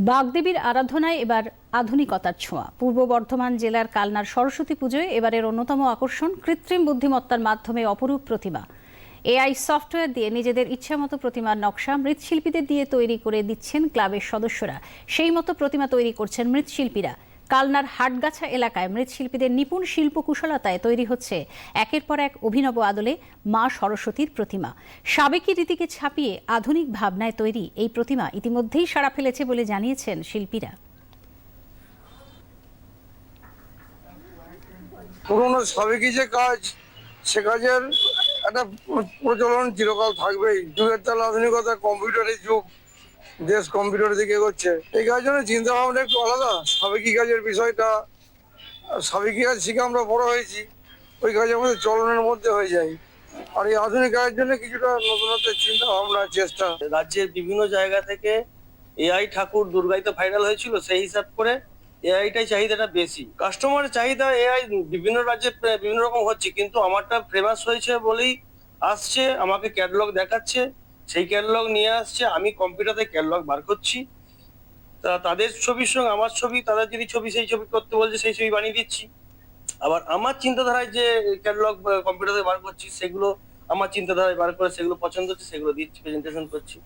বাগদেবীর আরাধনায় এবার আধুনিকতার ছোঁয়া। পূর্ব বর্ধমান জেলার কালনার সরস্বতী পুজোয় এবারের অন্যতম আকর্ষণ কৃত্রিম বুদ্ধিমত্তার মাধ্যমে অপরূপ প্রতিমা। এআই সফটওয়্যার দিয়ে নিজেদের ইচ্ছামতো প্রতিমার নকশা মৃৎশিল্পীদের দিয়ে তৈরি করে দিচ্ছেন ক্লাবের সদস্যরা। সেই মতো প্রতিমা তৈরি করছেন মৃৎশিল্পীরা। কালনার হাটগাছা এলাকায় মৃৎশিল্পীদের নিপুণ শিল্পকুশলতায় তৈরি হচ্ছে একের পর এক অভিনব আদলে মা সরস্বতীর প্রতিমা। সাবেকি রীতিকে ছাপিয়ে আধুনিক ভাবনায় তৈরি এই প্রতিমা ইতিমধ্যেই সাড়া ফেলেছে বলে জানিয়েছেন শিল্পীরা। পুরোনো সাবেকি যে কাজ, সে কাজের একটা প্রচলন চিরকাল থাকবেই। যুগের তাল আধুনিকতা, কম্পিউটারের যুগ, দেশ কম্পিউটারের দিকে এগোচ্ছে। এই কাজের জন্য চিন্তা ভাবনা একটু আলাদা। সাবেকি কাজের বিষয়টা, সাবেকি কাজ শিখে আমরা বড় হয়েছি, ওই কাজ আমাদের চলনের মধ্যে হয়ে যায়। আর এই আধুনিক কাজের জন্য কিছুটা নতুনত্বের চিন্তা ভাবনা, চেষ্টা। রাজ্যের বিভিন্ন জায়গা থেকে এআই ঠাকুর দুর্গাই তো ভাইরাল হয়েছিল, সেই হিসাব করে এআইটাই চাহিদাটা বেশি। কাস্টমারের চাহিদা এআই বিভিন্ন রাজ্যে বিভিন্ন রকম হচ্ছে, কিন্তু আমারটা ফেমাস হয়েছে বলেই আসছে, আমাকে ক্যাটালগ দেখাচ্ছে, সেই ক্যাটালগ নিয়ে আসছে, আমি কম্পিউটারে ক্যাটালগ বার করছি। তা তাদের ছবির সঙ্গে আমার ছবি, তাদের যদি ছবি সেই ছবি করতে বলছে সেই ছবি বানিয়ে দিচ্ছি। আবার আমার চিন্তাধারায় যে ক্যাটালগ কম্পিউটারে বার করছি, সেগুলো আমার চিন্তাধারায় বার করে সেগুলো পছন্দ হচ্ছে, সেগুলো দিচ্ছি, প্রেজেন্টেশন করছি।